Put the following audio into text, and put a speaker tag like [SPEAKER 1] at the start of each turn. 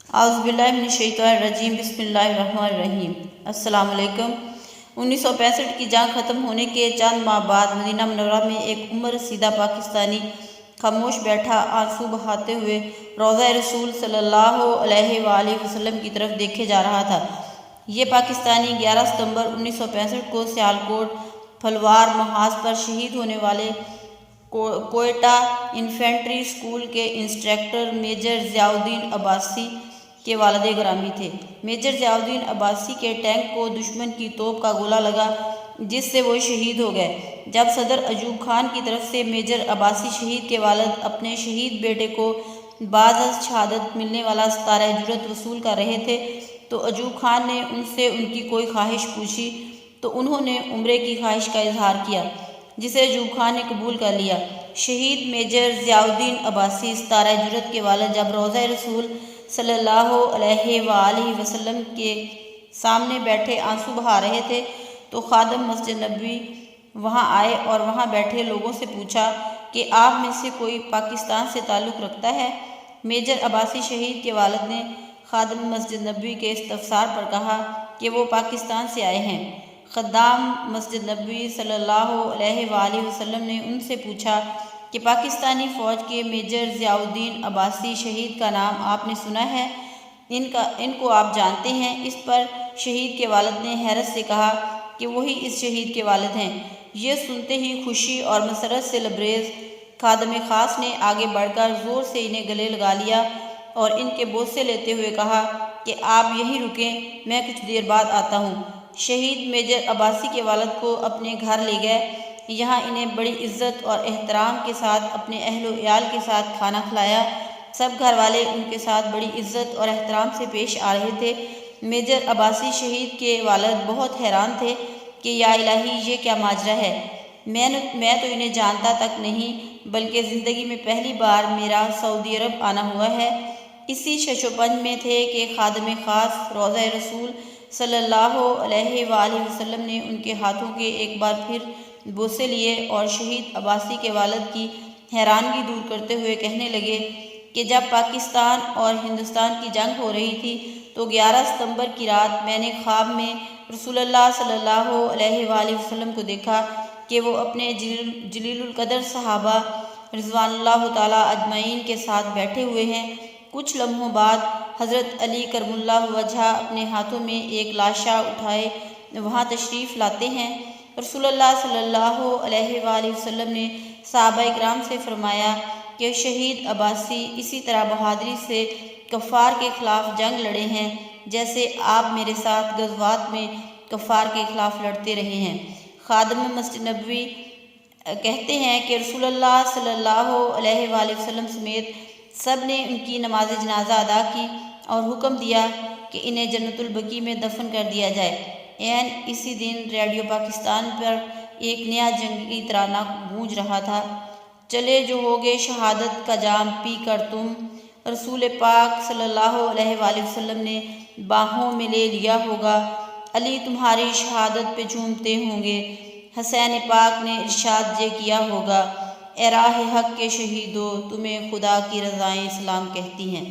[SPEAKER 1] اعوذ باللہ من الشیطان الرجیم، بسم اللہ الرحمن الرحیم۔ السلام علیکم۔ 1965 کی جنگ ختم ہونے کے چند ماہ بعد مدینہ منورہ میں ایک عمر رسیدہ پاکستانی خاموش بیٹھا آنسو بہاتے ہوئے روضہ رسول صلی اللہ علیہ وآلہ وسلم کی طرف دیکھے جا رہا تھا۔ یہ پاکستانی 11 ستمبر 1965 کو سیالکوٹ پھلوار محاذ پر شہید ہونے والے کوئٹہ انفینٹری اسکول کے انسٹرکٹر میجر ضیاء الدین عباسی کے والد گرامی تھے۔ میجر ضیاء الدین عباسی کے ٹینک کو دشمن کی توپ کا گولہ لگا، جس سے وہ شہید ہو گئے۔ جب صدر ایوب خان کی طرف سے میجر عباسی شہید کے والد اپنے شہید بیٹے کو بعد از شہادت ملنے والا ستارہ جرأت وصول کر رہے تھے تو ایوب خان نے ان سے ان کی کوئی خواہش پوچھی تو انہوں نے عمرے کی خواہش کا اظہار کیا، جسے ایوب خان نے قبول کر لیا۔ شہید میجر ضیاء الدین عباسی ستارہ جرأت کے والد جب روضہ رسول صلی اللہ علیہ وآلہ وسلم کے سامنے بیٹھے آنسو بہا رہے تھے تو خادم مسجد نبوی وہاں آئے اور وہاں بیٹھے لوگوں سے پوچھا کہ آپ میں سے کوئی پاکستان سے تعلق رکھتا ہے؟ میجر عباسی شہید کے والد نے خادم مسجد نبوی کے استفسار پر کہا کہ وہ پاکستان سے آئے ہیں۔ خدام مسجد نبوی صلی اللہ علیہ وآلہ وسلم نے ان سے پوچھا کہ پاکستانی فوج کے میجر ضیاء الدین عباسی شہید کا نام آپ نے سنا ہے؟ ان کو آپ جانتے ہیں؟ اس پر شہید کے والد نے حیرت سے کہا کہ وہی اس شہید کے والد ہیں۔ یہ سنتے ہی خوشی اور مسرت سے لبریز خادم خاص نے آگے بڑھ کر زور سے انہیں گلے لگا لیا اور ان کے بوسے لیتے ہوئے کہا کہ آپ یہیں رکیں، میں کچھ دیر بعد آتا ہوں۔ شہید میجر عباسی کے والد کو اپنے گھر لے گئے۔ یہاں انہیں بڑی عزت اور احترام کے ساتھ اپنے اہل و عیال کے ساتھ کھانا کھلایا۔ سب گھر والے ان کے ساتھ بڑی عزت اور احترام سے پیش آ رہے تھے۔ میجر عباسی شہید کے والد بہت حیران تھے کہ یا الہی، یہ کیا ماجرا ہے؟ میں تو انہیں جانتا تک نہیں، بلکہ زندگی میں پہلی بار میرا سعودی عرب آنا ہوا ہے۔ اسی شش و پنج میں تھے کہ خادم خاص روضہ رسول صلی اللہ علیہ وآلہ وسلم نے ان کے ہاتھوں کے ایک بار پھر بوسے لیے اور شہید عباسی کے والد کی حیرانگی دور کرتے ہوئے کہنے لگے کہ جب پاکستان اور ہندوستان کی جنگ ہو رہی تھی تو 11 ستمبر کی رات میں نے خواب میں رسول اللہ صلی اللہ علیہ وآلہ وسلم کو دیکھا کہ وہ اپنے جلیل القدر صحابہ رضوان اللہ تعالیٰ اجمعین کے ساتھ بیٹھے ہوئے ہیں۔ کچھ لمحوں بعد حضرت علی کرم اللہ وجہہ اپنے ہاتھوں میں ایک لاشا اٹھائے وہاں تشریف لاتے ہیں۔ رسول اللہ صلی اللہ علیہ وآلہ وسلم نے صحابہ اکرام سے فرمایا کہ شہید عباسی اسی طرح بہادری سے کفار کے خلاف جنگ لڑے ہیں جیسے آپ میرے ساتھ غزوات میں کفار کے خلاف لڑتے رہے ہیں۔ خادم مسجد نبوی کہتے ہیں کہ رسول اللہ صلی اللہ علیہ وآلہ وسلم سمیت سب نے ان کی نماز جنازہ ادا کی اور حکم دیا کہ انہیں جنت البقیع میں دفن کر دیا جائے۔ عین اسی دن ریڈیو پاکستان پر ایک نیا جنگی ترانہ گونج رہا تھا، چلے جو ہوگے شہادت کا جام پی کر تم، رسول پاک صلی اللہ علیہ وآلہ وسلم نے باہوں میں لے لیا ہوگا، علی تمہاری شہادت پہ جھومتے ہوں گے، حسین پاک نے ارشاد یہ کیا ہوگا، اے راہ حق کے شہیدو تمہیں خدا کی رضائیں سلام کہتی ہیں۔